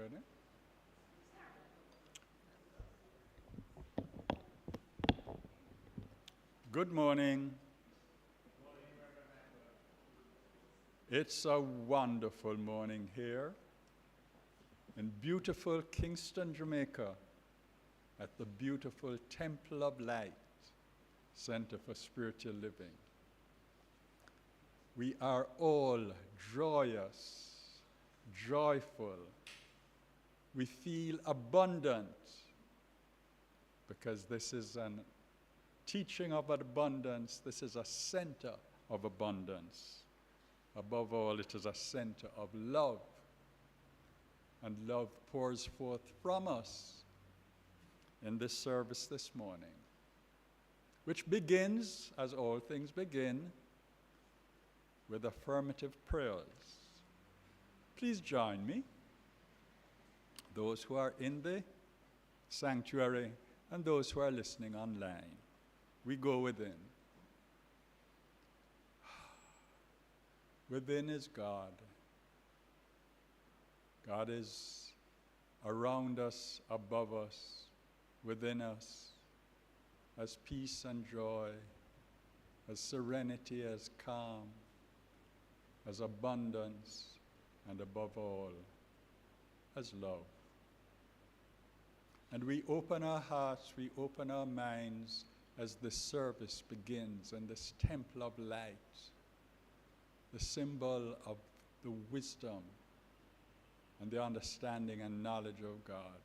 Ready? Good morning. It's a wonderful morning here in beautiful Kingston, Jamaica, at the beautiful Temple of Light Center for Spiritual Living. We are all joyous, joyful. We feel abundant because this is a teaching of abundance. This is a center of abundance. Above all, it is a center of love. And love pours forth from us in this service this morning, which begins, as all things begin, with affirmative prayers. Please join me, those who are in the sanctuary and those who are listening online. We go within. Within is God. God is around us, above us, within us, as peace and joy, as serenity, as calm, as abundance, and above all, as love. And we open our hearts, we open our minds as this service begins in this temple of light, the symbol of the wisdom and the understanding and knowledge of God.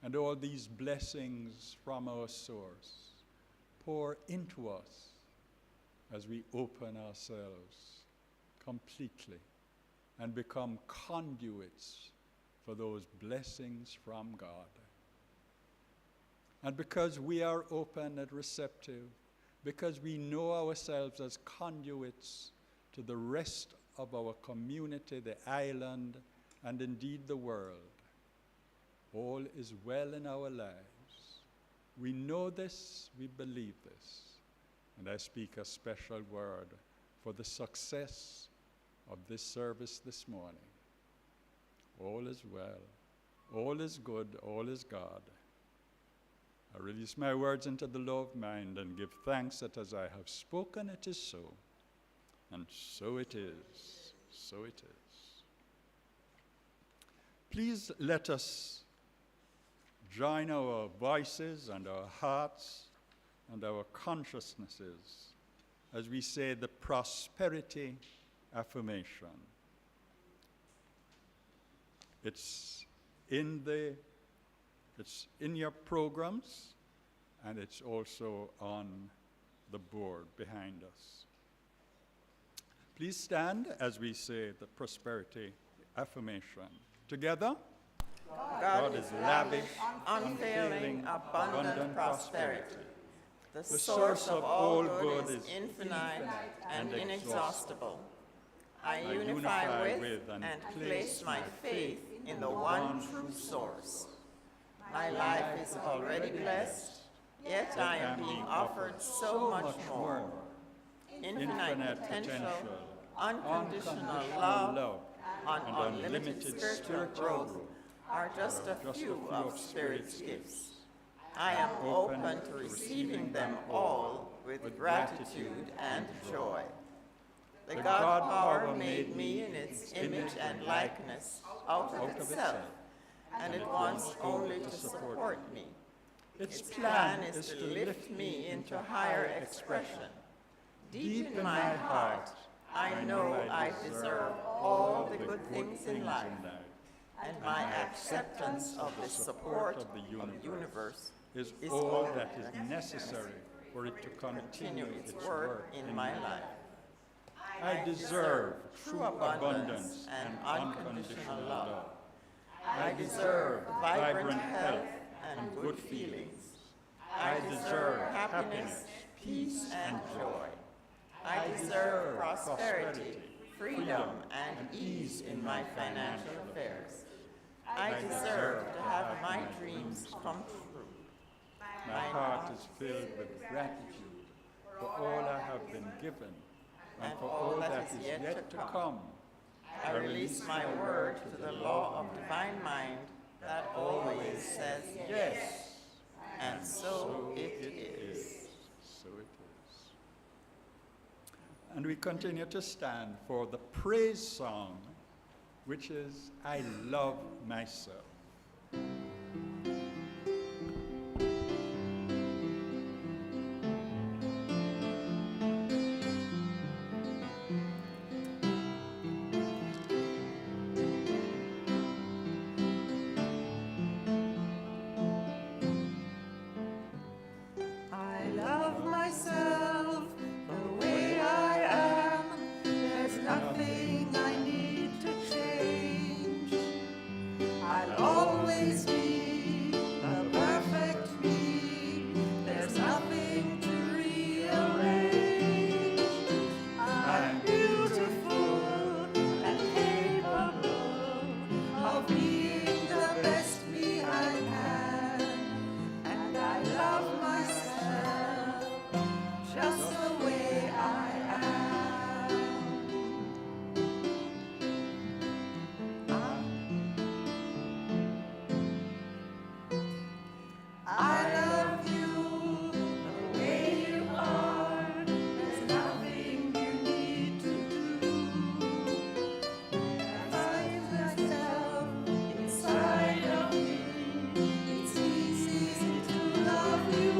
And all these blessings from our source pour into us as we open ourselves completely and become conduits for those blessings from God. And because we are open and receptive, because we know ourselves as conduits to the rest of our community, the island, and indeed the world, all is well in our lives. We know this, we believe this. And I speak a special word for the success of this service this morning. All is well, all is good, all is God. I release my words into the law of mind and give thanks that as I have spoken, it is so. And so it is, so it is. Please let us join our voices and our hearts and our consciousnesses as we say the prosperity affirmation. It's in your programs, and it's also on the board behind us. Please stand as we say the prosperity affirmation. Together. God is lavish, unfailing, abundant prosperity. The source of all good is infinite and inexhaustible. I unify with and place my faith in the one true source. My life is already blessed, yet I am being offered so much more. Infinite potential, unconditional love, and unlimited spiritual growth are just a few of Spirit's gifts. I am open to receiving them all with gratitude and joy. The God power made me in its image and likeness out of itself, and it wants only to support me. Its plan is to lift me into higher expression. Deep in my heart, I know I deserve all the good things in life, and my acceptance of the support of the universe is all that is necessary for it to continue its work in my life. I deserve true abundance and unconditional love. I deserve vibrant health and good feelings. I deserve happiness, peace, and joy. I deserve prosperity, freedom, and ease in my financial affairs. I deserve to have my dreams come true. My heart is filled with gratitude for all I have been given and for all that is yet to come. I release my word to the law of divine mind that always says yes. And so it is. So it is. And we continue to stand for the praise song, which is I Love Myself. I love myself the way I am. There's nothing I need to change. I'll always be the perfect me. There's nothing to rearrange. I'm beautiful and capable of being the best me I can. And I love myself just the way I am. I love you the way you are. There's nothing you need to do. I find myself inside of me. It's easy to love you.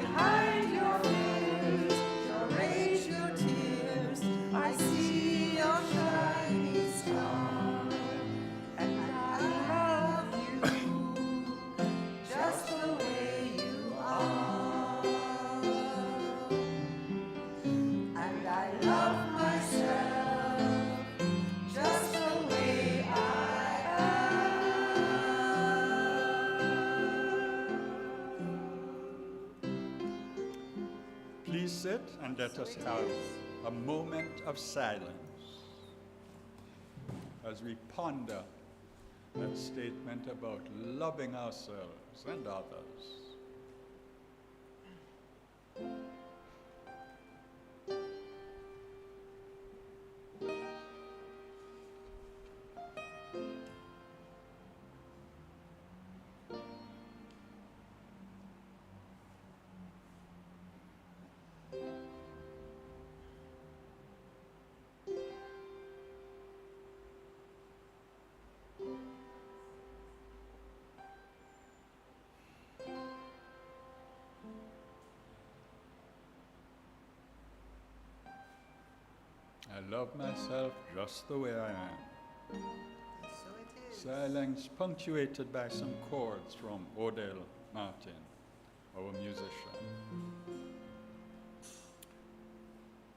Behind your fears, your rage, your tears, I see your shining star. And I love you just the way you are. And I love myself just the way I am. Please sit and let us have a moment of silence as we ponder that statement about loving ourselves and others. I love myself just the way I am. So it is. Silence punctuated by some chords from Odell Martin, our musician.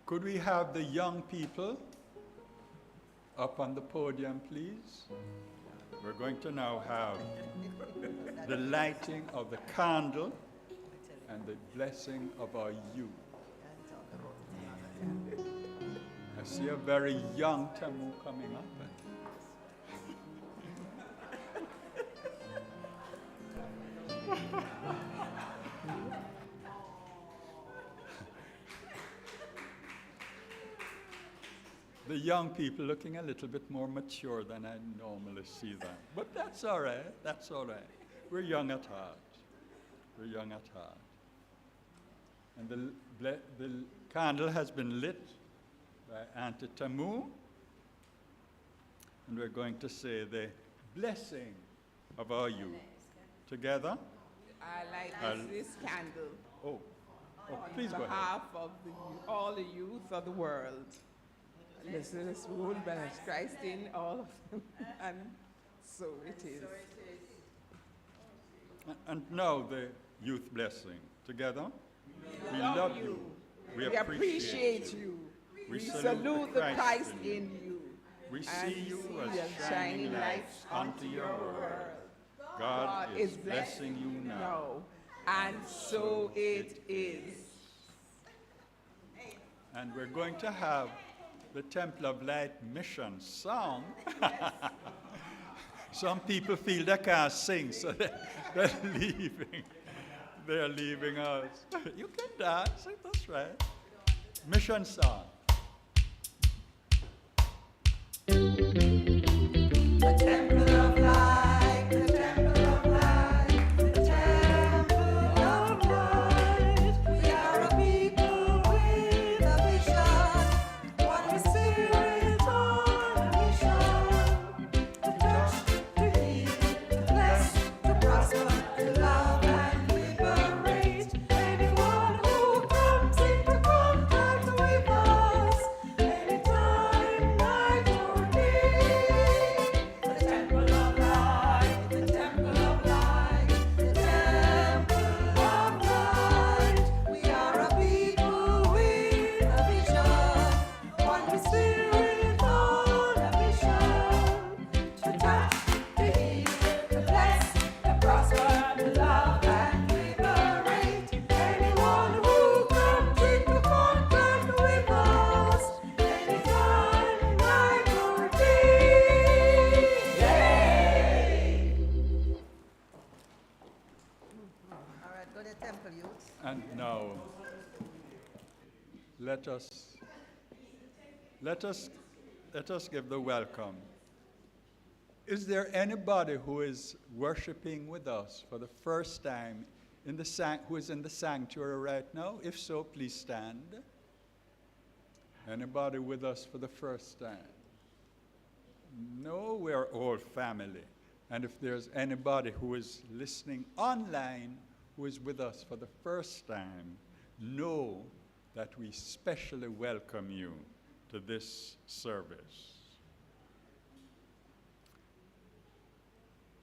Could we have the young people up on the podium, please? We're going to now have the lighting of the candle and the blessing of our youth. I see a very young Tamu coming up. The young people looking a little bit more mature than I normally see them. But that's all right, that's all right. We're young at heart. We're young at heart. And the candle has been lit by Auntie Tamu. And we're going to say the blessing of our youth. Together? I light this candle Oh, please on go ahead. behalf of all the youth of the world. This is ruled by Christ in all of them, and so it is. And now the youth blessing. Together? We love you. We appreciate you. We We salute salute the the Christ Christ in you. in you. We and see you the as shining lights unto your world. God is blessing you now. And so it is. And we're going to have the Temple of Light mission song. Some people feel they can't sing, so they're leaving. They're leaving us. You can dance, that's right. Mission song. The temple of light, the temple of light, the temple of light. We are a people with a vision, one spirit on a mission. To touch, to heal, to bless, to prosper, to love and liberate. Anyone who comes into contact with us, anytime, night or day. The temple of light, the temple of light, the temple of light. We are a people with a vision, one spirit on a mission. To touch, to heal, to bless, to prosper, to love and liberate. Anyone who comes into contact with us, anytime, night or day. Yay! All right, go to the temple, youth. And now, let us give the welcome. Is there anybody who is worshiping with us for the first time who is in the sanctuary right now? If so, please stand. Anybody with us for the first time? No, we're all family. And if there's anybody who is listening online who is with us for the first time, know that we specially welcome you to this service.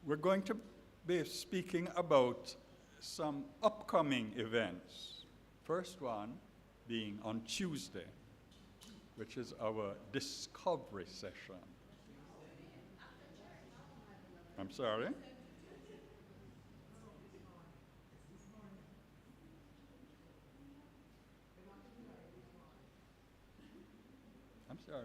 We're going to be speaking about some upcoming events. First one being on Tuesday, which is our discovery session. I'm sorry? I'm sorry?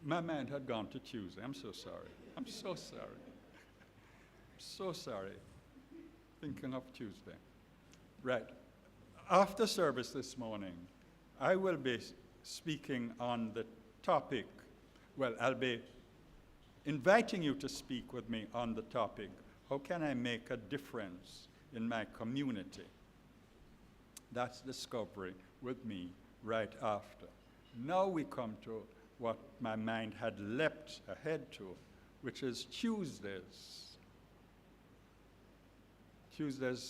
My mind had gone to Tuesday. I'm so sorry. I'm so sorry. I'm so sorry. Thinking of Tuesday. Right. After service this morning, I will be speaking on the topic. Well, I'll be inviting you to speak with me on the topic, how can I make a difference in my community? That's discovery with me right after. Now we come to what my mind had leapt ahead to, which is Tuesday's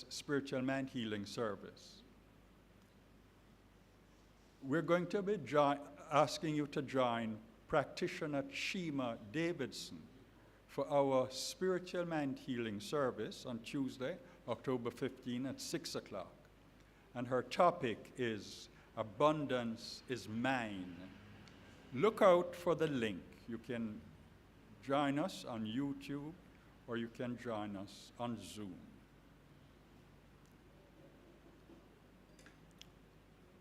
spiritual mind healing service. We're going to be asking you to join practitioner Shima Davidson for our spiritual mind healing service on Tuesday, October 15 at 6 o'clock. And her topic is Abundance is Mine. Look out for the link. You can join us on YouTube or you can join us on Zoom.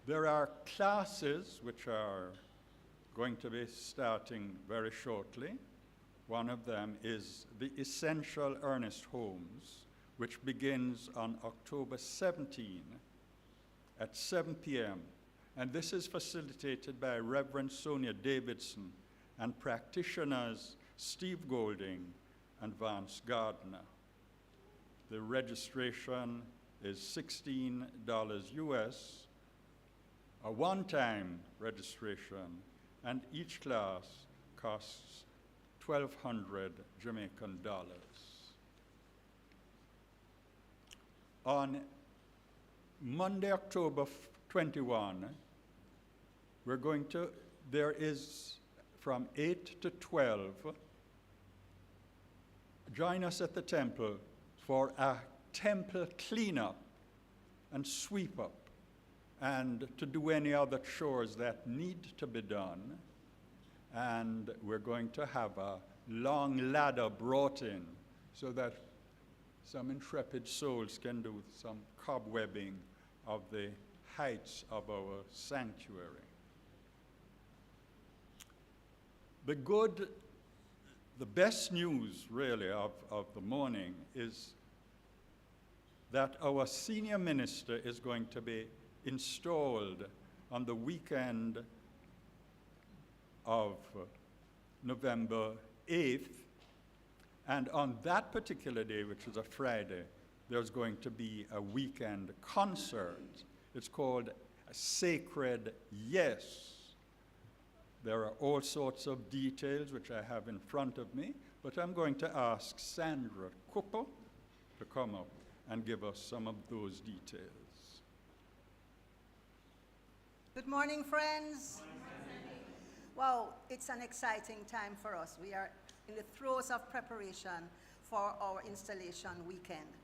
There are classes which are going to be starting very shortly. One of them is the Essential Ernest Holmes, which begins on October 17 at 7 p.m. And this is facilitated by Reverend Sonia Davidson and practitioners Steve Golding and Vance Gardner. The registration is $16 US, a one-time registration, and each class costs 1,200 Jamaican dollars. On Monday, October 21, there is from 8 to 12, join us at the temple for a temple cleanup and sweep up, and to do any other chores that need to be done. And we're going to have a long ladder brought in so that some intrepid souls can do some cobwebbing of the heights of our sanctuary. The good The best news, really, of the morning is that our senior minister is going to be installed on the weekend of November 8th. And on that particular day, which is a Friday, there's going to be a weekend concert. It's called Sacred Yes. There are all sorts of details which I have in front of me, but I'm going to ask Sandra Kuppel to come up and give us some of those details. Good morning, friends. Wow, it's an exciting time for us. We are in the throes of preparation for our installation weekend.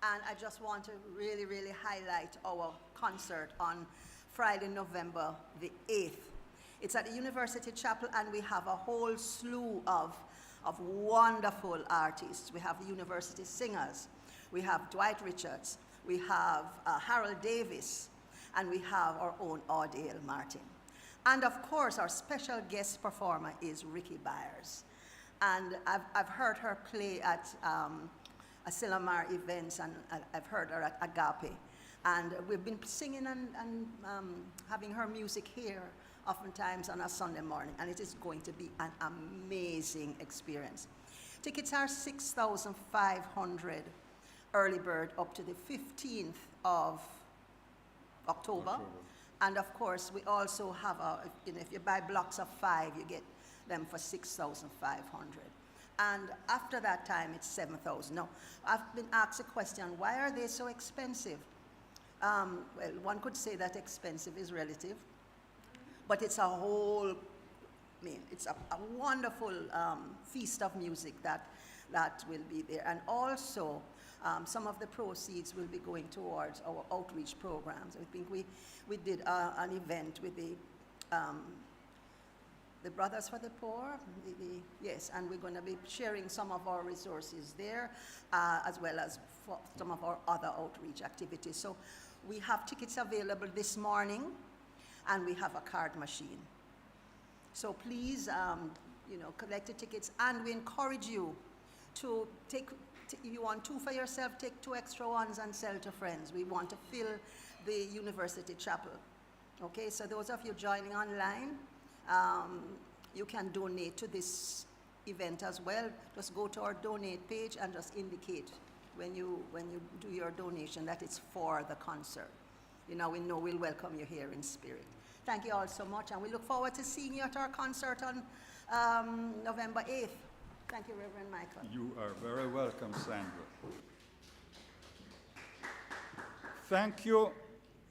And I just want to really, really highlight our concert on Friday, November the 8th. It's at the University Chapel, and we have a whole slew of wonderful artists. We have university singers. We have Dwight Richards. We have Harold Davis. And we have our own Audale Martin. And of course, our special guest performer is Ricky Byers. And I've heard her play at Asilomar events, and I've heard her at Agape. And we've been singing and having her music here oftentimes on a Sunday morning, and it is going to be an amazing experience. Tickets are $6,500 early bird up to the 15th of October. And of course, we also have if you buy blocks of 5, you get them for $6,500. And after that time, it's $7,000. Now, I've been asked a question, why are they so expensive? Well, one could say that expensive is relative, but it's a whole, it's a wonderful feast of music that will be there. And also, some of the proceeds will be going towards our outreach programs. I think we did an event with the Brothers for the Poor, yes, and we're going to be sharing some of our resources there, as well as for some of our other outreach activities. So we have tickets available this morning, and we have a card machine. So please, collect the tickets, and we encourage you to take, if you want 2 for yourself, take 2 extra ones and sell to friends. We want to fill the University Chapel. Okay, so those of you joining online, you can donate to this event as well. Just go to our donate page and just indicate when you do your donation that it's for the concert. We know we'll welcome you here in spirit. Thank you all so much, and we look forward to seeing you at our concert on November 8th. Thank you, Reverend Michael. You are very welcome, Sandra. Thank you,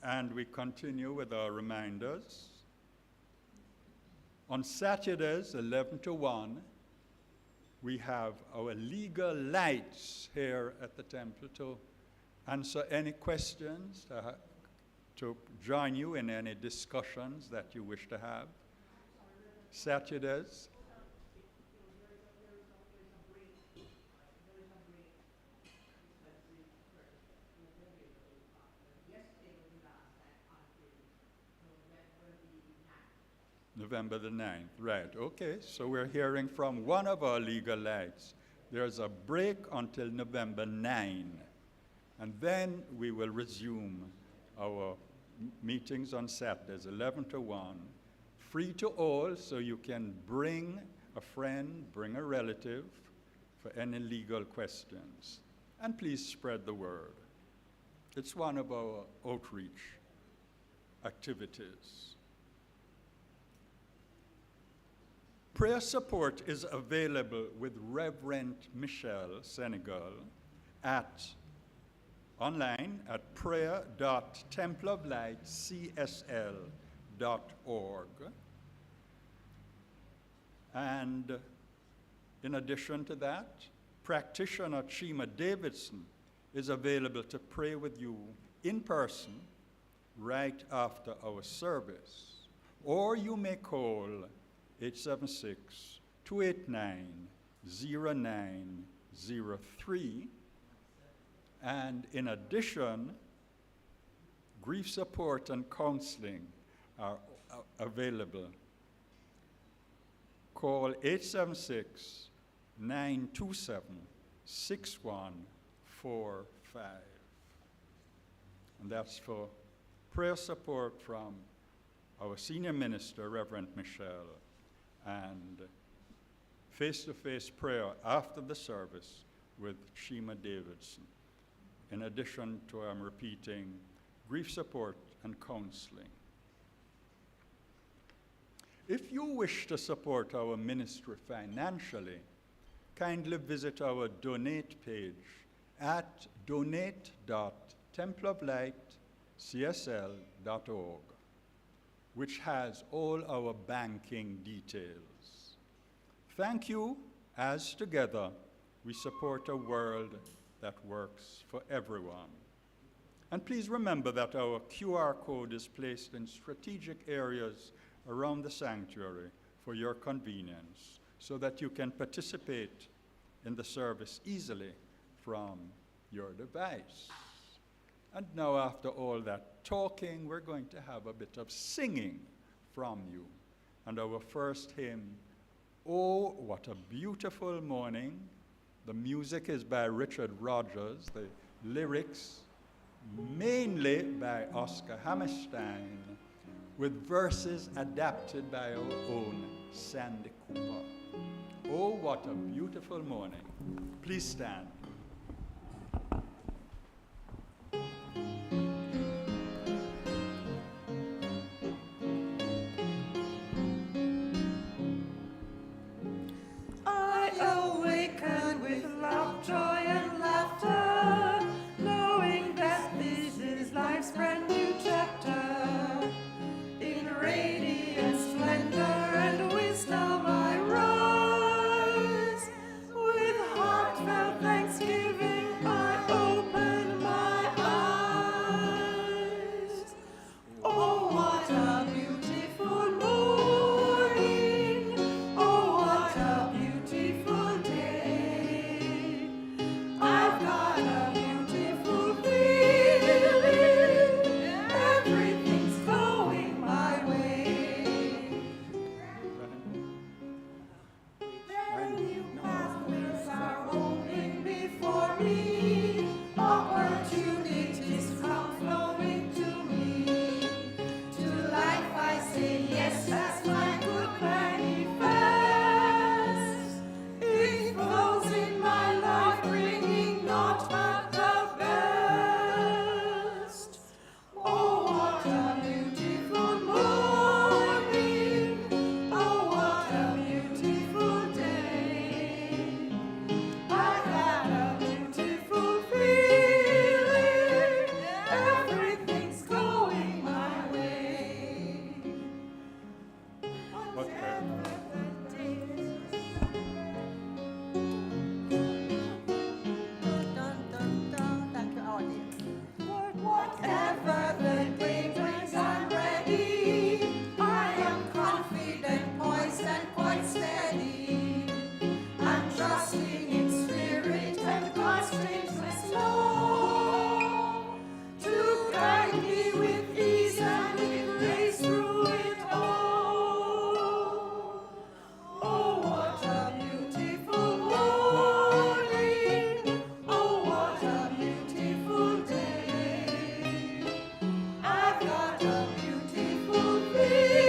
and we continue with our reminders. On Saturdays, 11 to 1, we have our legal lights here at the temple to answer any questions, to join you in any discussions that you wish to have. Saturdays. November the 9th, right, okay. So we're hearing from one of our legal lights. There's a break until November 9, and then we will resume our meetings on Saturdays, 11 to 1, free to all, so you can bring a friend, bring a relative for any legal questions. And please spread the word. It's one of our outreach activities. Prayer support is available with Reverend Michelle Senegal online at prayer.templeoflightcsl.org. And in addition to that, practitioner Chima Davidson is available to pray with you in person right after our service. Or you may call 876-289-0903. And in addition, grief support and counseling are available. Call 927-6145. And that's for prayer support from our senior minister, Reverend Michelle, and face-to-face prayer after the service with Shima Davidson. In addition to, I'm repeating, grief support and counseling. If you wish to support our ministry financially, kindly visit our donate page at donate.templeoflightcsl.org, which has all our banking details. Thank you, as together we support a world that works for everyone. And please remember that our QR code is placed in strategic areas around the sanctuary for your convenience, so that you can participate in the service easily from your device. And now, after all that talking, we're going to have a bit of singing from you. And our first hymn, "Oh, What a Beautiful Morning." The music is by Richard Rogers, the lyrics mainly by Oscar Hammerstein, with verses adapted by our own Sandy Cooper. Oh, what a beautiful morning. Please stand. I awaken with love, joy, and laughter, knowing that this is life's brand new chapter. In radiant splendor and wisdom I rise. With heartfelt thanksgiving I open my eyes. Oh, what a beautiful morning. Oh, what a beautiful day. I've got a beautiful feeling. Everything's going my way. Brand new pathways are opening before me. Opportunities come flowing to me. To life I say yes, that's my good manifest. It flows in my life, bringing naught but the best. Oh, what a beautiful morning. Oh, what a beautiful day. I've got a beautiful feeling. Everything's going my way. Whatever the day. Dun, dun, dun. Thank you, audience. Whatever the day brings, I'm ready. I am confident, poised, and quite steady. I'm trusting in spirit and God's strength flow to guide me with ease and with grace through it all. Oh, what a beautiful morning. Oh, what a beautiful day. I've got a beautiful feeling.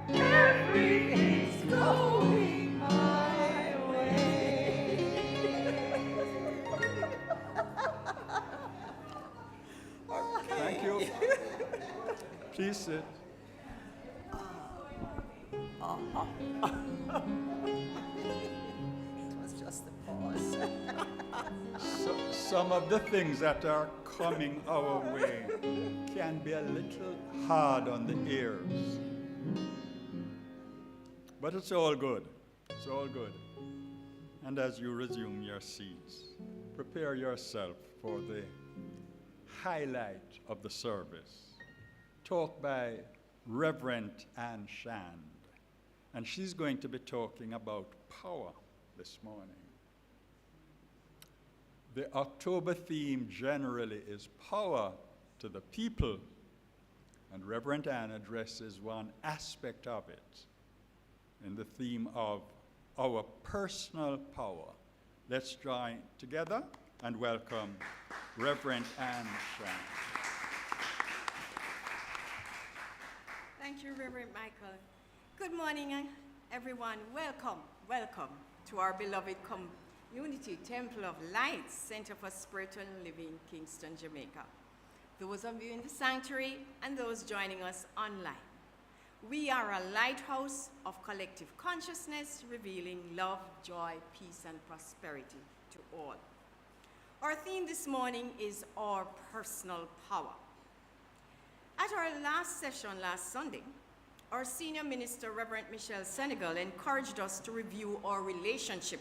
Everything's going my way. Thank you. Please sit. It was just a pause. Some of the things that are coming our way can be a little hard on the ears. But it's all good. It's all good. And as you resume your seats, prepare yourself for the highlight of the service. Talk by Rev Ann Shand. And she's going to be talking about power this morning. The October theme generally is power to the people, And Reverend Ann addresses one aspect of it in the theme of our personal power. Let's join together and welcome Reverend Ann Shand. Thank you, Reverend Michael. Good morning, everyone. Welcome to our beloved Community Temple of Light Center for Spiritual Living, Kingston, Jamaica. Those of you in the sanctuary and those joining us online. We are a lighthouse of collective consciousness, revealing love, joy, peace, and prosperity to all. Our theme this morning is our personal power. At our last session last Sunday, our senior minister, Reverend Michelle Senegal, encouraged us to review our relationship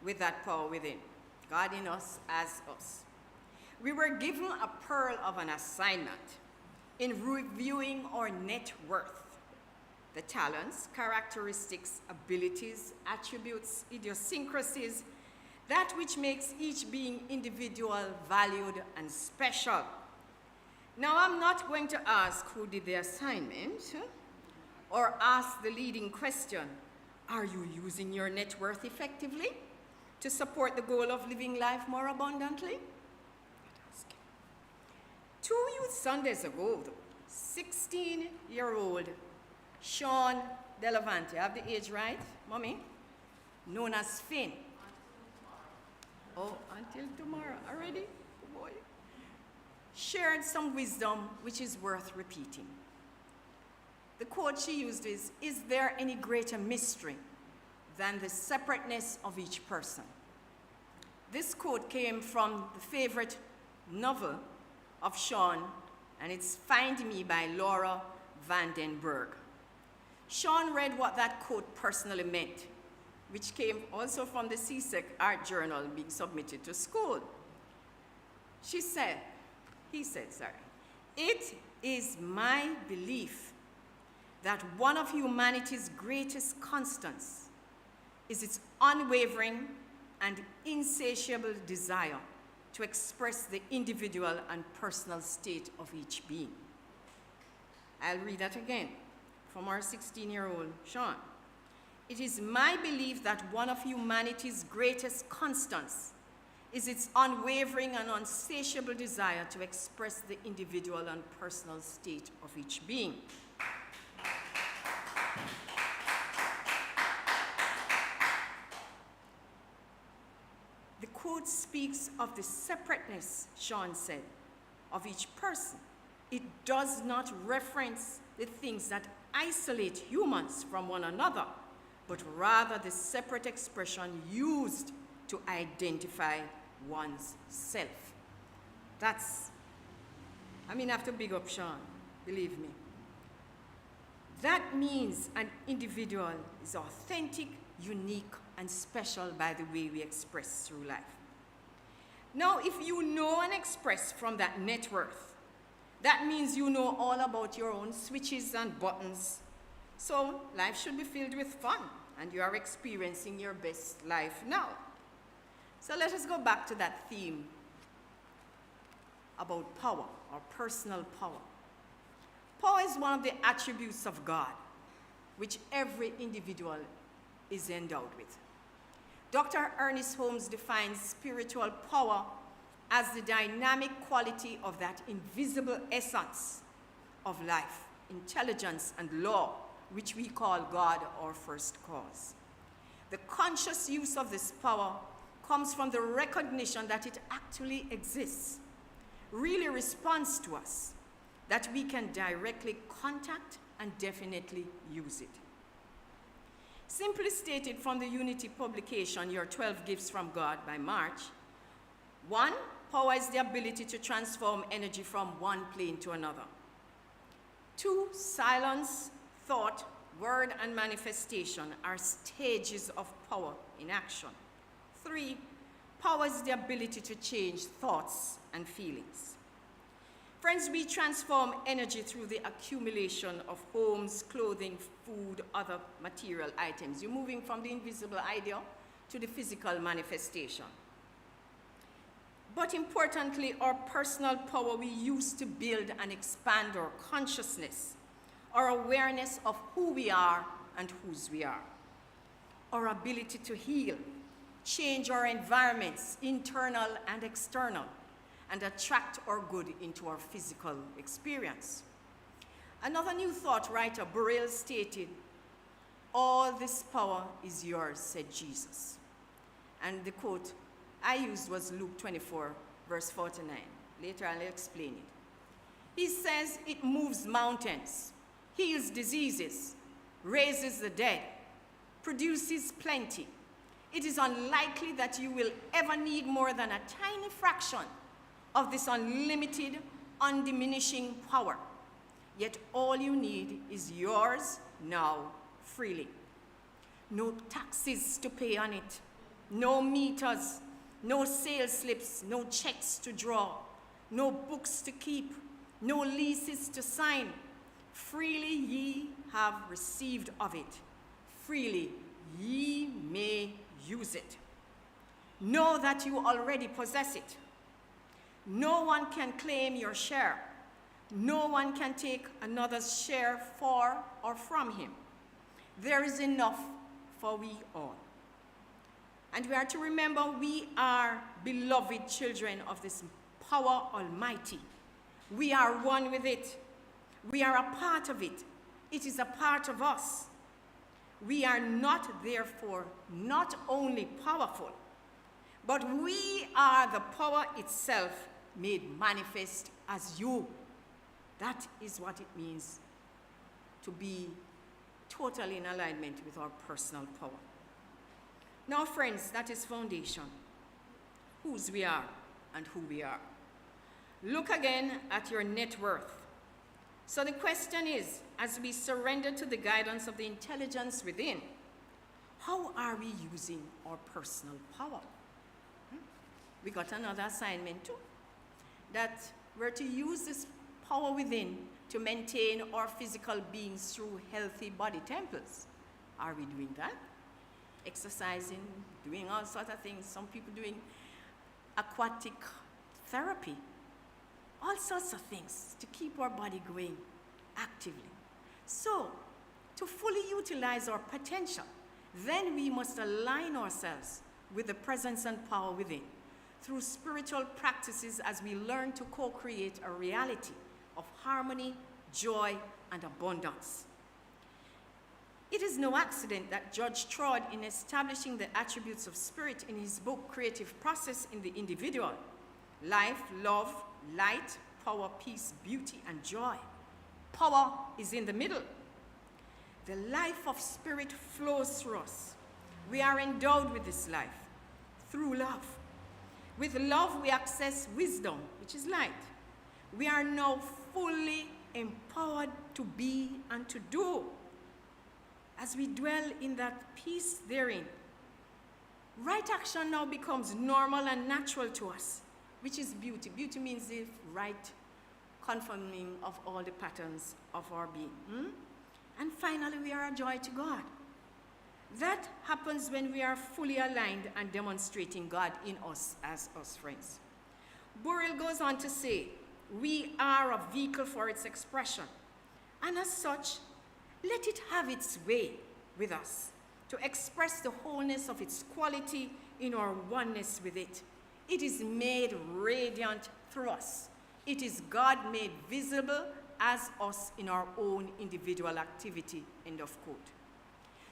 with that power within, God in us as us. We were given a pearl of an assignment in reviewing our net worth, the talents, characteristics, abilities, attributes, idiosyncrasies, that which makes each being individual, valued, and special. Now, I'm not going to ask who did the assignment or ask the leading question, are you using your net worth effectively to support the goal of living life more abundantly? 2 youth Sundays ago, 16-year-old Sean Delavante, I have the age right, Mommy? Known as Finn. Oh, until tomorrow already? Boy. Shared some wisdom which is worth repeating. The quote she used is there any greater mystery than the separateness of each person? This quote came from the favorite novel of Sean, and it's Find Me by Laura Vandenberg. Sean read what that quote personally meant, which came also from the CSEC art journal being submitted to school. He said, it is my belief that one of humanity's greatest constants is its unwavering and insatiable desire to express the individual and personal state of each being. I'll read that again from our 16-year-old Sean. It is my belief that one of humanity's greatest constants is its unwavering and insatiable desire to express the individual and personal state of each being. The quote speaks of the separateness, Sean said, of each person. It does not reference the things that isolate humans from one another, but rather the separate expression used to identify one's self. I have to big up Sean, believe me. That means an individual is authentic, unique, and special by the way we express through life. Now, if you know and express from that net worth, that means you know all about your own switches and buttons. So life should be filled with fun, and you are experiencing your best life now. So let us go back to that theme about power, or personal power. Power is one of the attributes of God, which every individual is endowed with. Dr. Ernest Holmes defines spiritual power as the dynamic quality of that invisible essence of life, intelligence, and law, which we call God or first cause. The conscious use of this power comes from the recognition that it actually exists, really responds to us, that we can directly contact and definitely use it. Simply stated from the Unity publication, Your 12 Gifts from God by March, 1, power is the ability to transform energy from one plane to another. 2, silence, thought, word, and manifestation are stages of power in action. 3, power is the ability to change thoughts and feelings. Friends, we transform energy through the accumulation of homes, clothing, food, other material items. You're moving from the invisible idea to the physical manifestation. but importantly, our personal power we use to build and expand our consciousness, our awareness of who we are and whose we are, our ability to heal, change our environments, internal and external, and attract our good into our physical experience. Another New Thought writer, Burrell, stated, "All this power is yours," said Jesus. And the quote I used was Luke 24, verse 49. Later I'll explain it. He says it moves mountains, heals diseases, raises the dead, produces plenty. It is unlikely that you will ever need more than a tiny fraction of this unlimited, undiminishing power. Yet all you need is yours now freely. No taxes to pay on it, no meters, no sales slips, no checks to draw, no books to keep, no leases to sign. Freely ye have received of it. Freely ye may use it. Know that you already possess it. No one can claim your share. No one can take another's share for or from him. There is enough for we all. And we are to remember we are beloved children of this power almighty. We are one with it. We are a part of it. It is a part of us. We are not, therefore, not only powerful, but we are the power itself made manifest as you. That is what it means to be totally in alignment with our personal power. Now, friends, that is foundation, whose we are and who we are. Look again at your net worth. So the question is, as we surrender to the guidance of the intelligence within, how are we using our personal power? We got another assignment too, that we're to use this power within to maintain our physical beings through healthy body temples. Are we doing that? Exercising, doing all sorts of things. Some people doing aquatic therapy. All sorts of things to keep our body going actively. So, to fully utilize our potential, then we must align ourselves with the presence and power within through spiritual practices as we learn to co-create a reality of harmony, joy, and abundance. It is no accident that Judge Trod, in establishing the attributes of spirit in his book, Creative Process in the Individual, life, love, light, power, peace, beauty, and joy. Power is in the middle. The life of spirit flows through us. We are endowed with this life through love. With love, we access wisdom, which is light. We are now fully empowered to be and to do. As we dwell in that peace therein, right action now becomes normal and natural to us, which is beauty. Beauty means the right conforming of all the patterns of our being. And finally, we are a joy to God. That happens when we are fully aligned and demonstrating God in us as us, friends. Burrell goes on to say, we are a vehicle for its expression. And as such, let it have its way with us to express the wholeness of its quality in our oneness with it. It is made radiant through us. It is God made visible as us in our own individual activity, end of quote.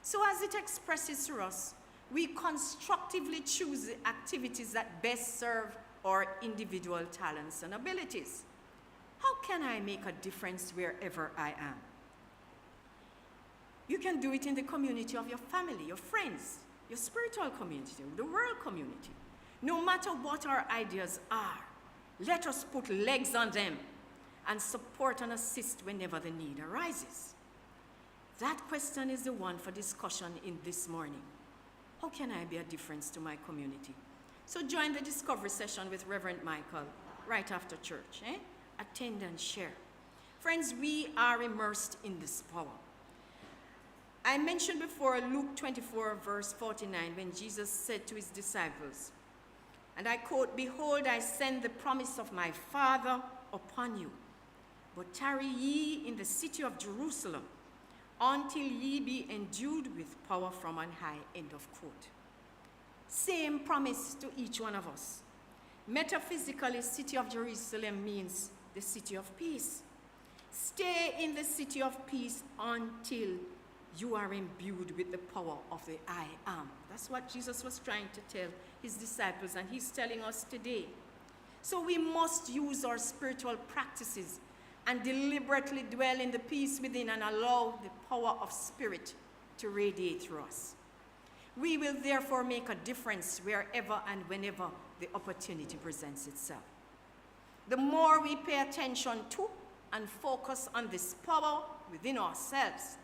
So as it expresses through us, we constructively choose the activities that best serve our individual talents and abilities. How can I make a difference wherever I am? You can do it in the community of your family, your friends, your spiritual community, the world community. No matter what our ideas are, let us put legs on them and support and assist whenever the need arises. That question is the one for discussion in this morning. How can I be a difference to my community? So join the discovery session with Reverend Michael right after church. Attend and share. Friends, we are immersed in this power. I mentioned before Luke 24, verse 49, when Jesus said to his disciples, And I quote, "Behold, I send the promise of my Father upon you. But tarry ye in the city of Jerusalem until ye be endued with power from on high," end of quote. Same promise to each one of us. Metaphysically, city of Jerusalem means the city of peace. Stay in the city of peace until you are imbued with the power of the I am. That's what Jesus was trying to tell his disciples, and he's telling us today. So we must use our spiritual practices and deliberately dwell in the peace within and allow the power of spirit to radiate through us. We will therefore make a difference wherever and whenever the opportunity presents itself. The more we pay attention to and focus on this power within ourselves,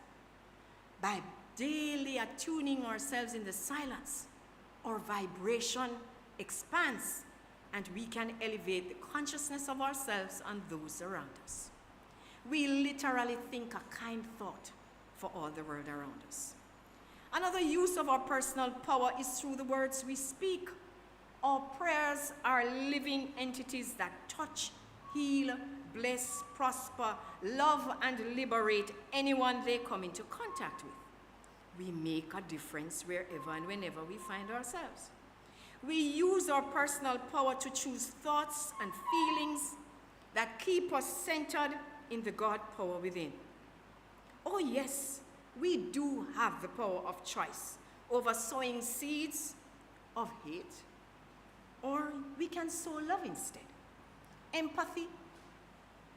by daily attuning ourselves in the silence, our vibration expands and we can elevate the consciousness of ourselves and those around us. We literally think a kind thought for all the world around us. Another use of our personal power is through the words we speak. Our prayers are living entities that touch, heal, bless, prosper, love, and liberate anyone they come into contact with. We make a difference wherever and whenever we find ourselves. We use our personal power to choose thoughts and feelings that keep us centered in the God power within. Oh yes, we do have the power of choice over sowing seeds of hate, or we can sow love instead. Empathy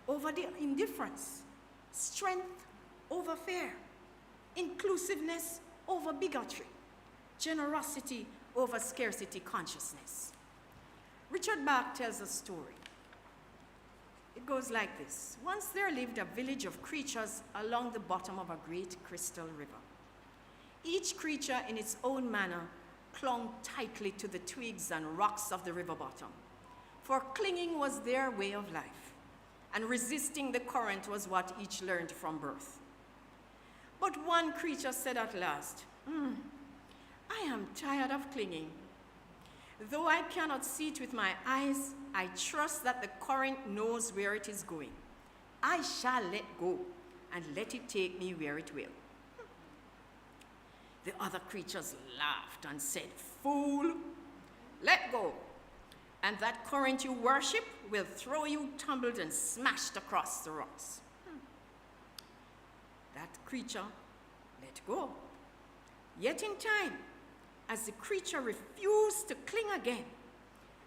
over the indifference, strength over fear, inclusiveness over bigotry, generosity over scarcity consciousness. Richard Bach tells a story. It goes like this. Once there lived a village of creatures along the bottom of a great crystal river. Each creature in its own manner clung tightly to the twigs and rocks of the river bottom, for clinging was their way of life, and resisting the current was what each learned from birth. But one creature said at last, I am tired of clinging. Though I cannot see it with my eyes, I trust that the current knows where it is going. I shall let go and let it take me where it will. The other creatures laughed and said, Fool, let go, and that current you worship will throw you tumbled and smashed across the rocks. That creature let go. Yet in time, as the creature refused to cling again,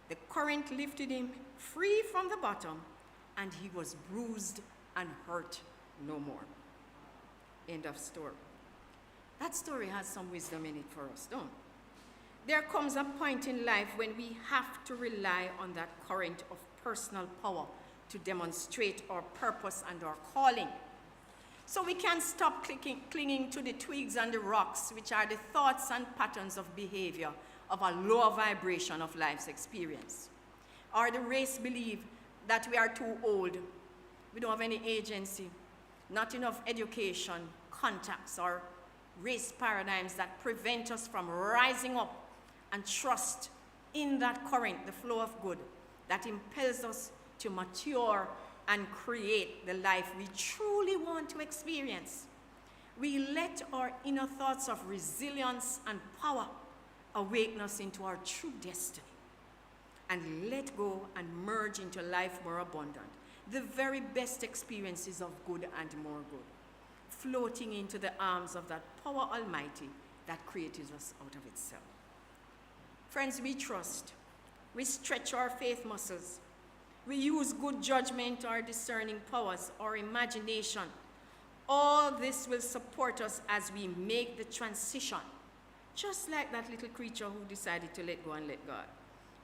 the current lifted him free from the bottom, and he was bruised and hurt no more. End of story. That story has some wisdom in it for us, don't it? There comes a point in life when we have to rely on that current of personal power to demonstrate our purpose and our calling. So we can't stop clinging to the twigs and the rocks, which are the thoughts and patterns of behavior of a lower vibration of life's experience. Or the race believe that we are too old, we don't have any agency, not enough education, contacts, or race paradigms that prevent us from rising up and trust in that current, the flow of good, that impels us to mature and create the life we truly want to experience. We let our inner thoughts of resilience and power awaken us into our true destiny and let go and merge into life more abundant, the very best experiences of good and more good, floating into the arms of that power almighty that created us out of itself. Friends, we trust, we stretch our faith muscles, we use good judgment, our discerning powers, our imagination. All this will support us as we make the transition, just like that little creature who decided to let go and let God,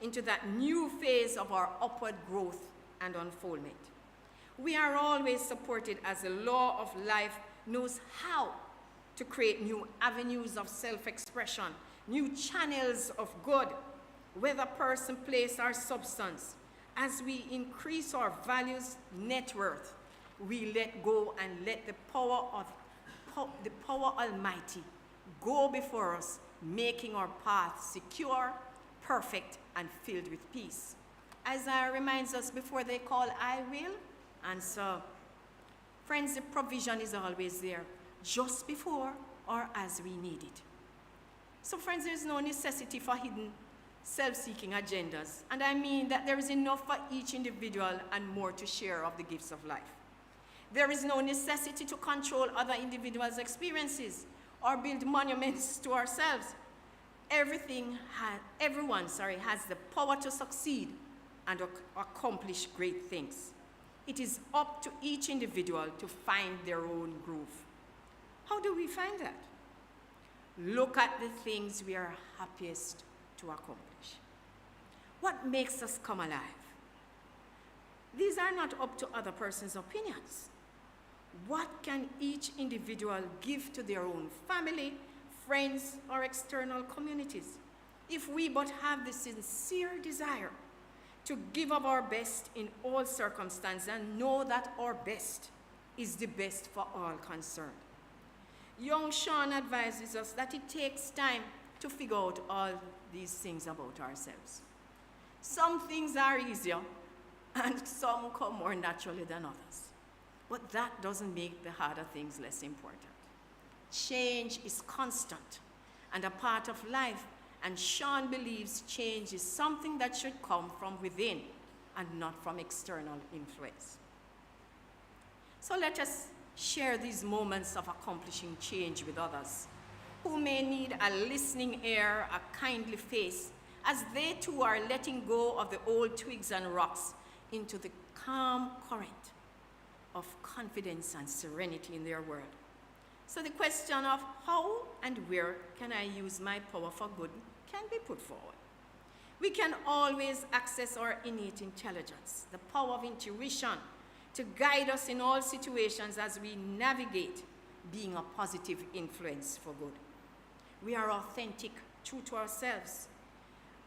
into that new phase of our upward growth and unfoldment. We are always supported as the law of life knows how to create new avenues of self-expression, new channels of good, whether person, place, or substance. As we increase our values, net worth, we let go and let the power almighty go before us, making our path secure, perfect and filled with peace. Isaiah reminds us, before they call, I will answer. Friends, the provision is always there, just before or as we need it. So friends, there is no necessity for hidden self-seeking agendas. And I mean that there is enough for each individual and more to share of the gifts of life. There is no necessity to control other individuals' experiences or build monuments to ourselves. Everyone has the power to succeed and accomplish great things. It is up to each individual to find their own groove. How do we find that? Look at the things we are happiest to accomplish. What makes us come alive? These are not up to other person's opinions. What can each individual give to their own family, friends, or external communities if we but have the sincere desire to give of our best in all circumstances and know that our best is the best for all concerned? Young Sean advises us that it takes time to figure out all these things about ourselves. Some things are easier and some come more naturally than others. But that doesn't make the harder things less important. Change is constant and a part of life, and Sean believes change is something that should come from within and not from external influence. So let us share these moments of accomplishing change with others who may need a listening ear, a kindly face, as they too are letting go of the old twigs and rocks into the calm current of confidence and serenity in their world. So the question of how and where can I use my power for good can be put forward. We can always access our innate intelligence, the power of intuition, to guide us in all situations as we navigate being a positive influence for good. We are authentic, true to ourselves.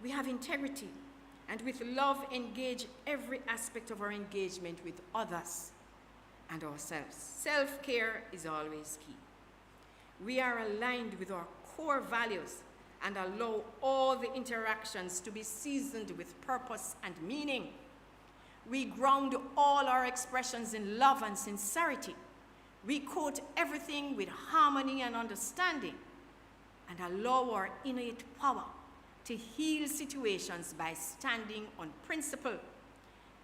We have integrity, and with love engage every aspect of our engagement with others and ourselves. Self-care is always key. We are aligned with our core values and allow all the interactions to be seasoned with purpose and meaning. We ground all our expressions in love and sincerity. We quote everything with harmony and understanding and allow our innate power to heal situations by standing on principle.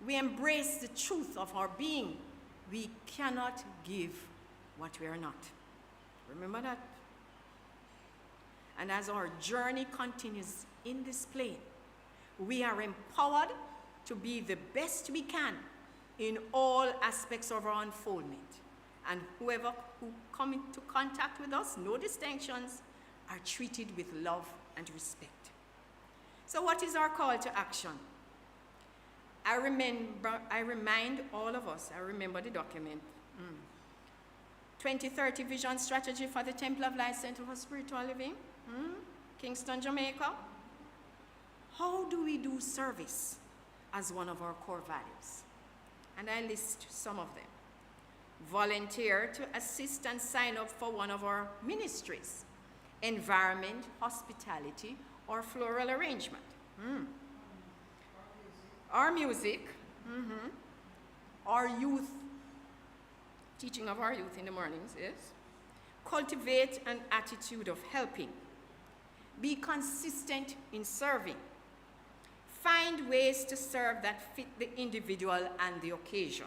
We embrace the truth of our being. We cannot give what we are not. Remember that? And as our journey continues in this plane, we are empowered to be the best we can in all aspects of our unfoldment. And whoever who come into contact with us, no distinctions, are treated with love and respect. So what is our call to action? I remind all of us, I remember the document, 2030 Vision Strategy for the Temple of Light Center for Spiritual Living, Kingston, Jamaica. How do we do service as one of our core values? And I list some of them. Volunteer to assist and sign up for one of our ministries, environment, hospitality, or floral arrangement. Our music, our youth, teaching of our youth in the mornings is cultivate an attitude of helping. Be consistent in serving. Find ways to serve that fit the individual and the occasion.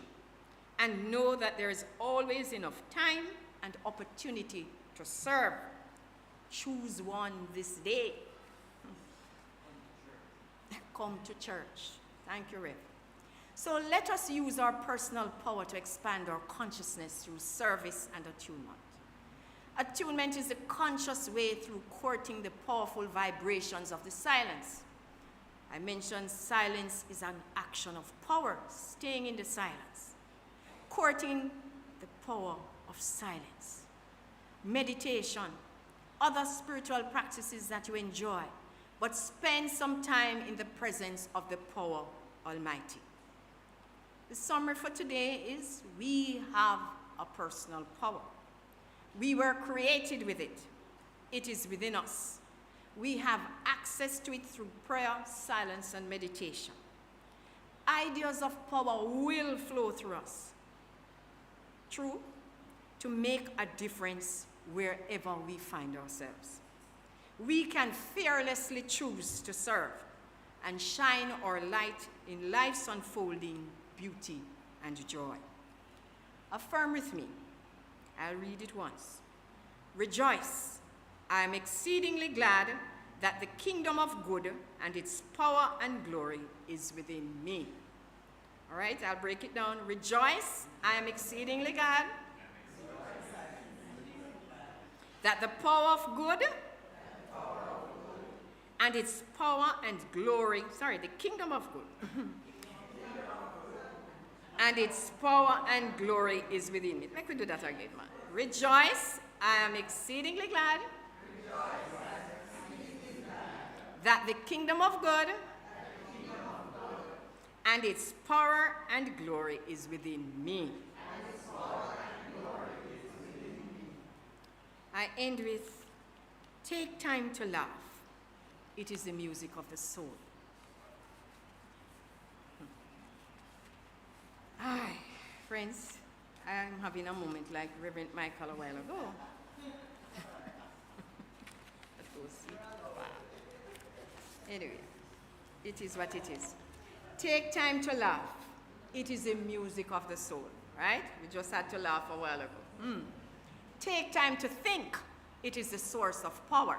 And know that there is always enough time and opportunity to serve. Choose one this day. Come to church. Thank you, Rev. So let us use our personal power to expand our consciousness through service and attunement. Attunement is a conscious way through courting the powerful vibrations of the silence. I mentioned silence is an action of power, staying in the silence. Courting the power of silence. Meditation, other spiritual practices that you enjoy, but spend some time in the presence of the power Almighty. The summary for today is we have a personal power. We were created with it. It is within us. we have access to it through prayer, silence, and meditation. Ideas of power will flow through us. True, to make a difference wherever we find ourselves. We can fearlessly choose to serve and shine our light in life's unfolding beauty and joy. Affirm with me. I'll read it once. Rejoice. I am exceedingly glad that the kingdom of good and its power and glory is within me. All right, I'll break it down. Rejoice. I am exceedingly glad that the power of good and its power and glory, the kingdom of good, and its power and glory is within me. Let me do that again, man. Rejoice, I am exceedingly glad that the kingdom of God and its power and glory is within me. I end with, take time to laugh. It is the music of the soul. Hi, friends, I'm having a moment like Reverend Michael a while ago. Let's go see. Wow. Anyway, it is what it is. Take time to laugh. It is the music of the soul, right? We just had to laugh a while ago. Take time to think. It is the source of power.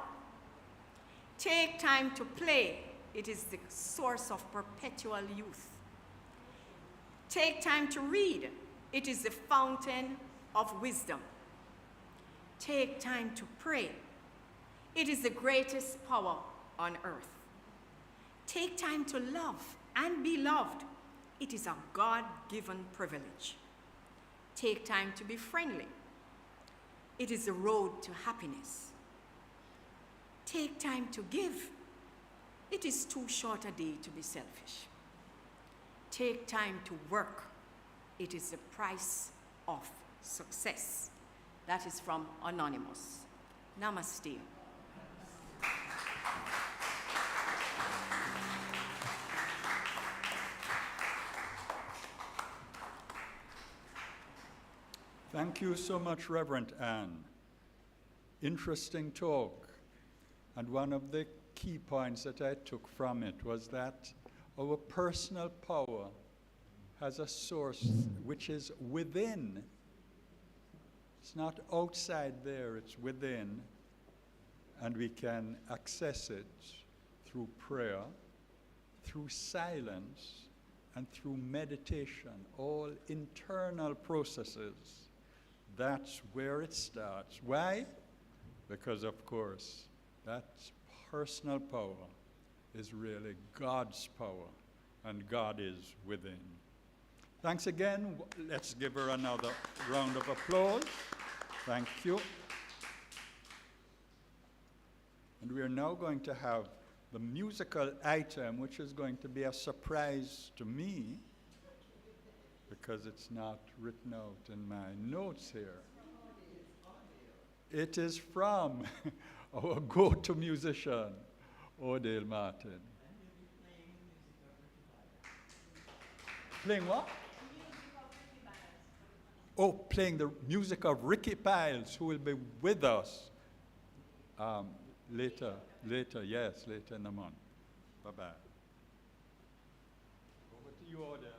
Take time to play. It is the source of perpetual youth. Take time to read. It is the fountain of wisdom. Take time to pray. It is the greatest power on earth. Take time to love and be loved. It is a God-given privilege. Take time to be friendly. It is the road to happiness. Take time to give. It is too short a day to be selfish. Take time to work. It is the price of success. That is from Anonymous. Namaste. Thank you so much, Reverend Ann. Interesting talk. And one of the key points that I took from it was that our personal power has a source which is within. It's not outside there, it's within. And we can access it through prayer, through silence, and through meditation, all internal processes. That's where it starts. Why? Because, of course, that personal power is really God's power, and God is within. Thanks again. Let's give her another round of applause. Thank you. And we are now going to have the musical item, which is going to be a surprise to me, because it's not written out in my notes here. It is from our go-to musician, Odile Martin. Playing what? Oh, playing the music of Ricky Piles, who will be with us later in the month. Bye-bye. Over to you, Odile.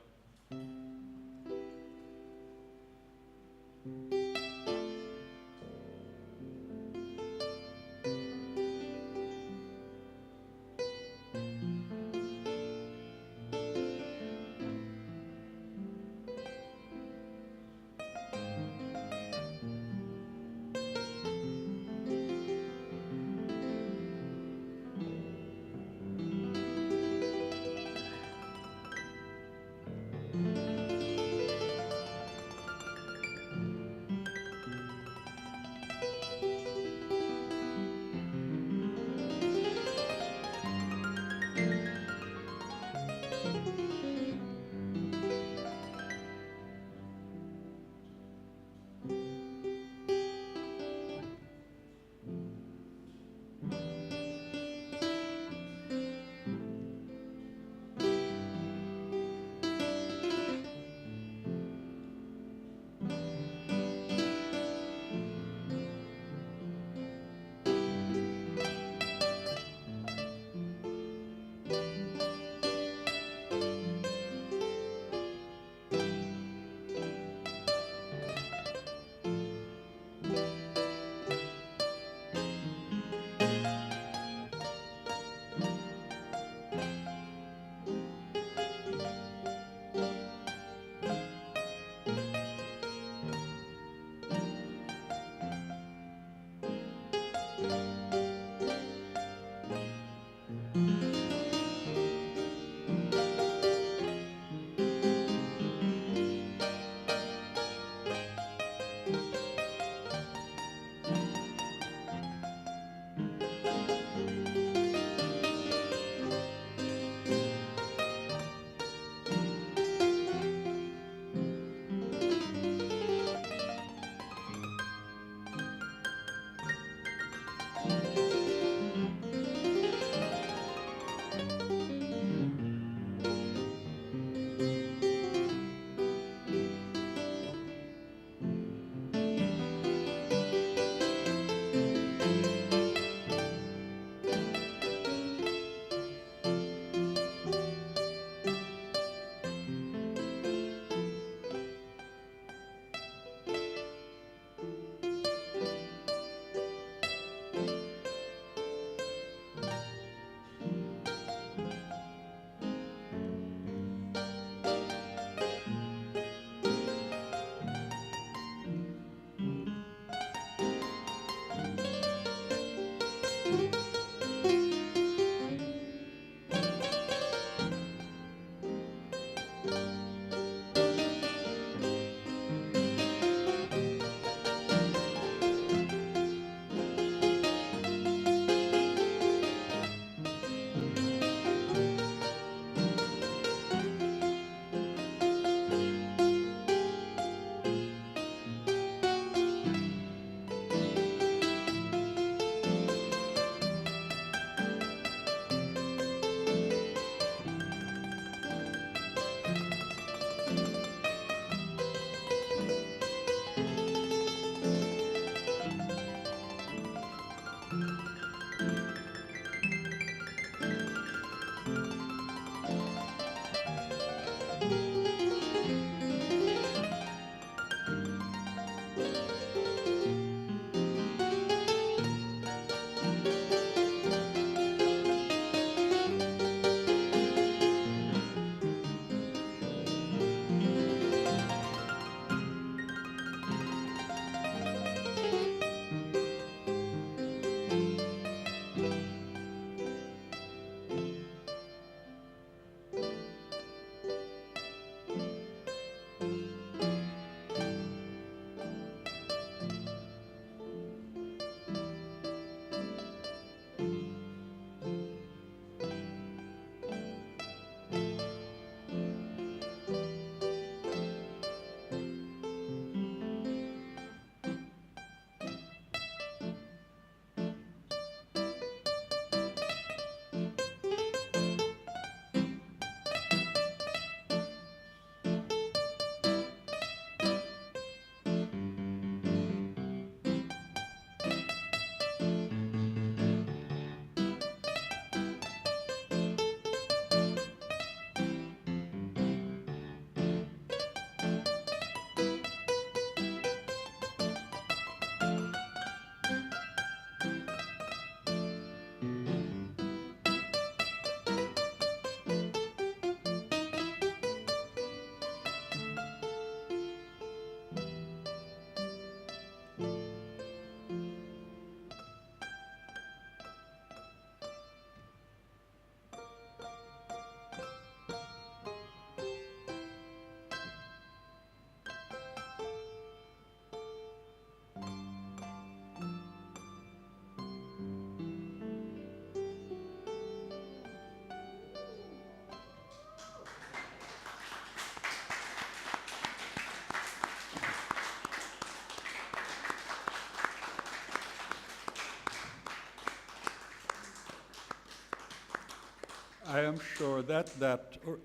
I am sure that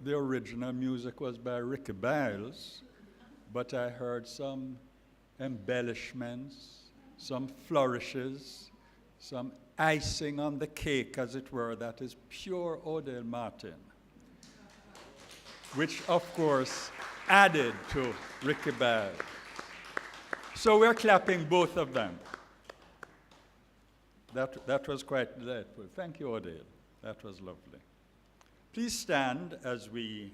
the original music was by Ricky Biles, but I heard some embellishments, some flourishes, some icing on the cake, as it were, that is pure Odell Martin, which, of course, added to Ricky Biles. So we're clapping both of them. That was quite delightful. Thank you, Odell. That was lovely. Please stand as we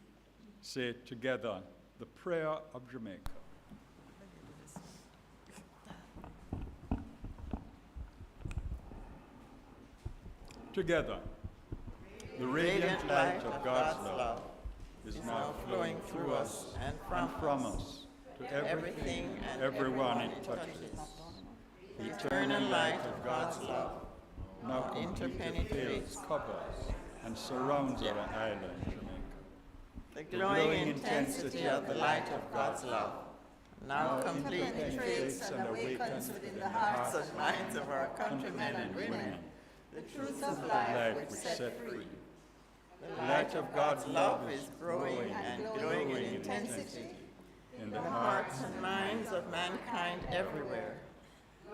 say together the prayer of Jamaica. Together, the radiant light of God's love is now flowing through us and from us to everything and everyone it touches. The eternal light of God's love now interpenetrates, covers, and surrounds our island, Jamaica. The glowing intensity of the light of God's love now completely penetrates and awakens within the hearts and minds of our countrymen and women the truths of life which set free. The light of God's love is growing and glowing in intensity in the hearts and minds of mankind everywhere.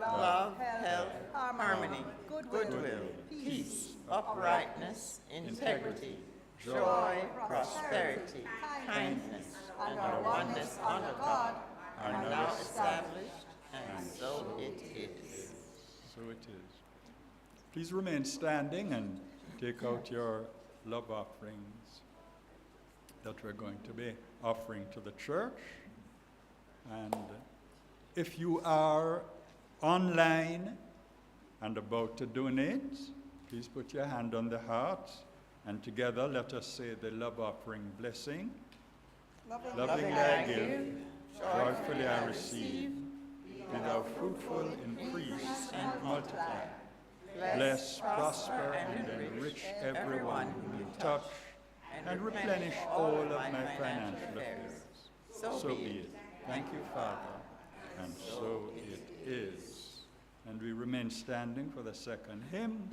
Love, health, harmony, goodwill, peace, uprightness, integrity, joy, prosperity, kindness, and our oneness under God are now established, and so it is. So it is. Please remain standing and take out your love offerings that we're going to be offering to the church. And if you are online and about to donate, please put your hand on the heart, and together let us say the love offering blessing. Lovingly I give, joyfully I receive, be thou fruitful, increase, and multiply. Bless, prosper, and enrich everyone whom you touch, and replenish all of my financial affairs. So be it. Thank you, Father. And so it is. And we remain standing for the second hymn,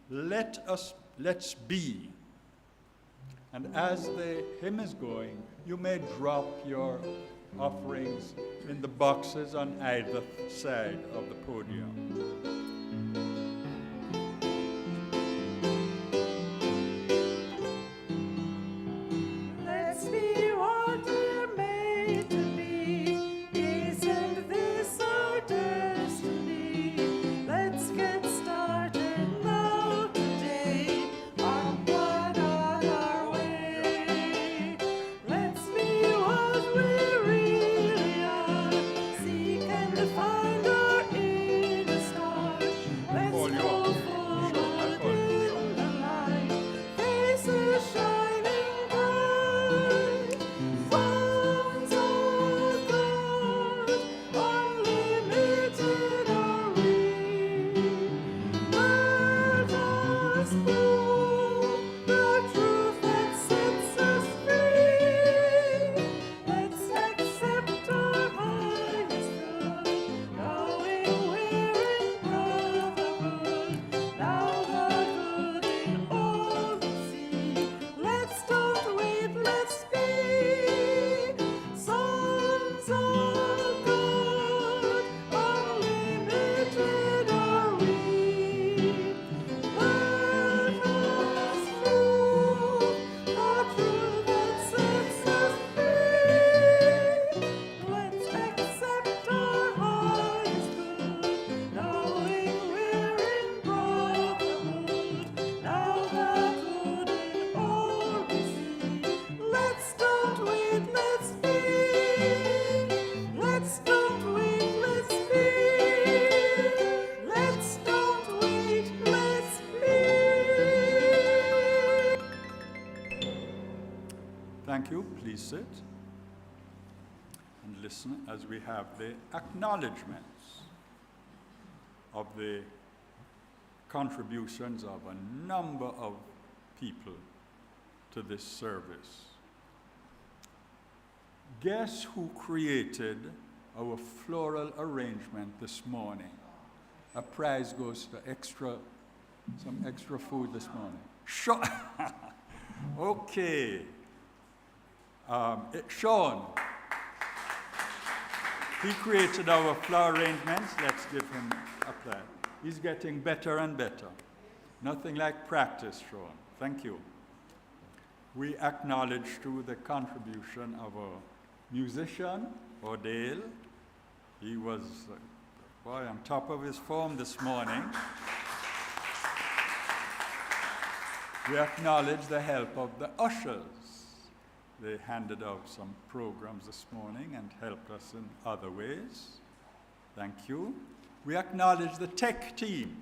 Let's Be. And as the hymn is going, you may drop your offerings in the boxes on either side of the podium. Thank you. Please sit and listen as we have the acknowledgements of the contributions of a number of people to this service. Guess who created our floral arrangement this morning? A prize goes to some extra food this morning. Sure. Okay. Sean. He created our flower arrangements. Let's give him applause. He's getting better and better. Nothing like practice, Sean. Thank you. We acknowledge too the contribution of a musician, Odale. He was, on top of his form this morning. We acknowledge the help of the ushers. They handed out some programs this morning and helped us in other ways. Thank you. We acknowledge the tech team.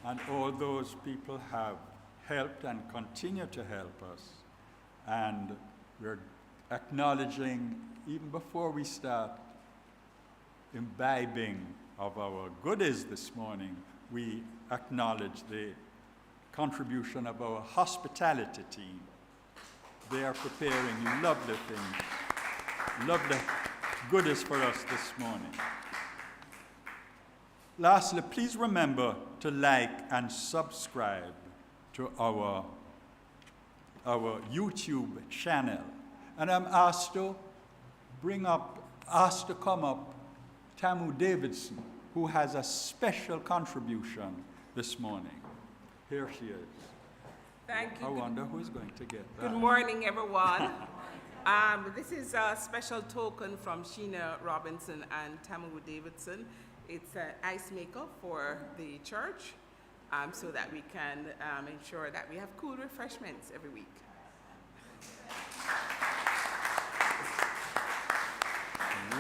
And all those people have helped and continue to help us. And we're acknowledging, even before we start imbibing of our goodies this morning, we acknowledge the contribution of our hospitality team. They are preparing lovely things, lovely goodies for us this morning. Lastly, please remember to like and subscribe to our YouTube channel. And I'm asked to come up Tamu Davidson, who has a special contribution this morning. Here she is. Thank you. I wonder who's going to get that. Good morning, everyone. This is a special token from Sheena Robinson and Tamu Davidson. It's an ice maker for the church so that we can ensure that we have cool refreshments every week.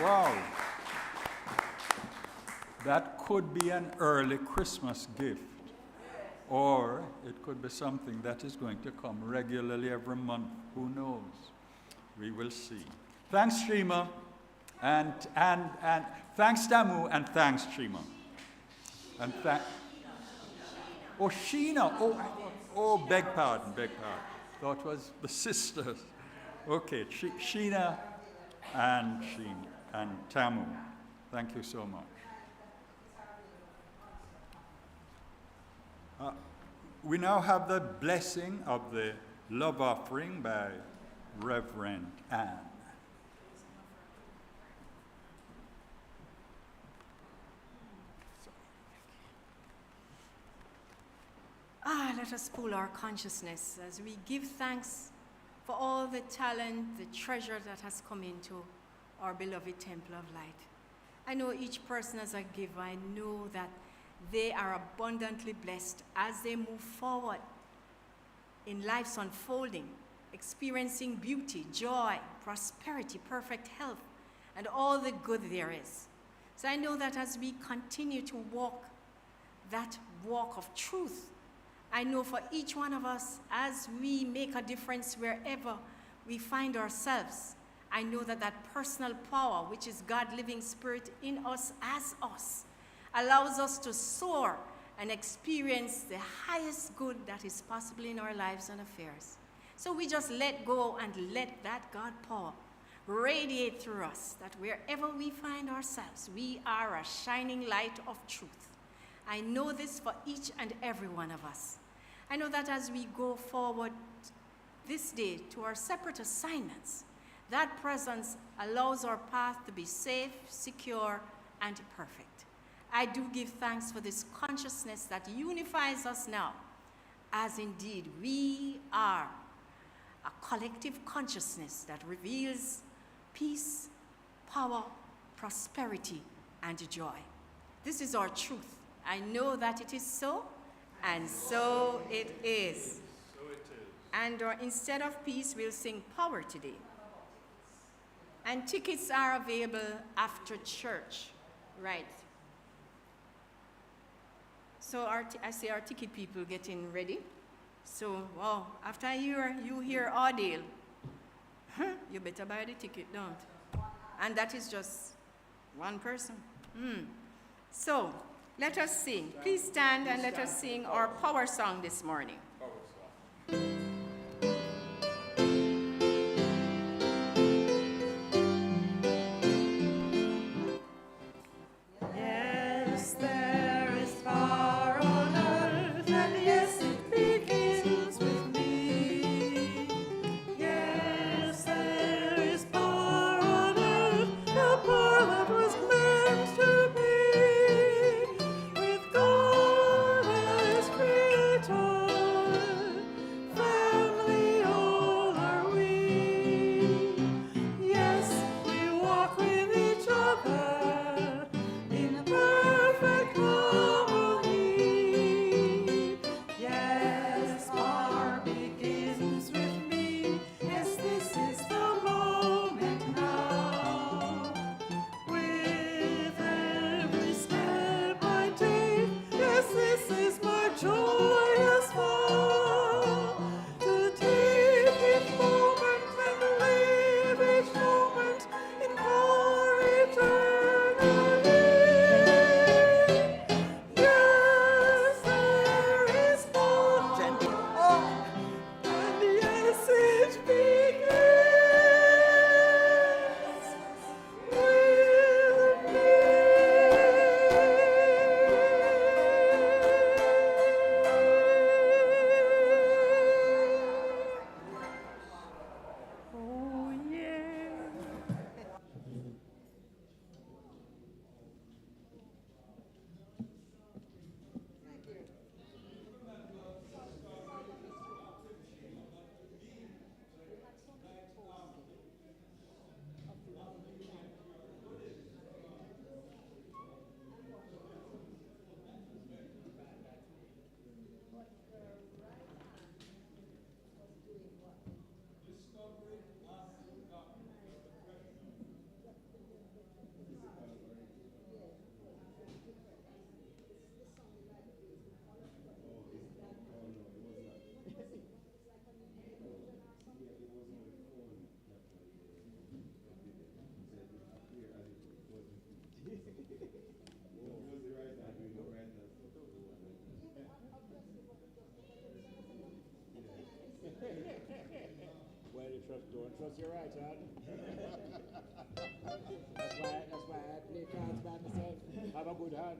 Wow. That could be an early Christmas gift, or it could be something that is going to come regularly every month. Who knows? We will see. Thanks, Shima, and thanks, Tamu, and thanks, Shima. And Sheena. Beg pardon. Thought it was the sisters. Okay, Sheena and Tamu. Thank you so much. We now have the blessing of the love offering by Rev Ann. Let us pull our consciousness as we give thanks for all the talent, the treasure that has come into our beloved Temple of Light. I know each person as I give, I know that they are abundantly blessed as they move forward in life's unfolding, experiencing beauty, joy, prosperity, perfect health, and all the good there is. So I know that as we continue to walk that walk of truth, I know for each one of us, as we make a difference wherever we find ourselves, I know that that personal power, which is God living spirit in us as us, allows us to soar and experience the highest good that is possible in our lives and affairs. So we just let go and let that God power radiate through us, that wherever we find ourselves, we are a shining light of truth. I know this for each and every one of us. I know that as we go forward this day to our separate assignments, that presence allows our path to be safe, secure, and perfect. I do give thanks for this consciousness that unifies us now, as indeed we are a collective consciousness that reveals peace, power, prosperity, and joy. This is our truth. I know that it is so, and so it is. And instead of peace, we'll sing power today. And tickets are available after church, right? So I see our ticket people getting ready. So, wow, after you hear Adele, you better buy the ticket, don't? And that is just one person. So, let us sing. Please stand and let us sing our power song this morning. Yes, there is power on earth, and yes, it begins with me. Yes, there is power on earth, the power that was meant to be. With God as creator, family all are we. Yes, we walk with each other in perfect love. don't trust your right hand. That's why I play cards by myself. Have a good hand.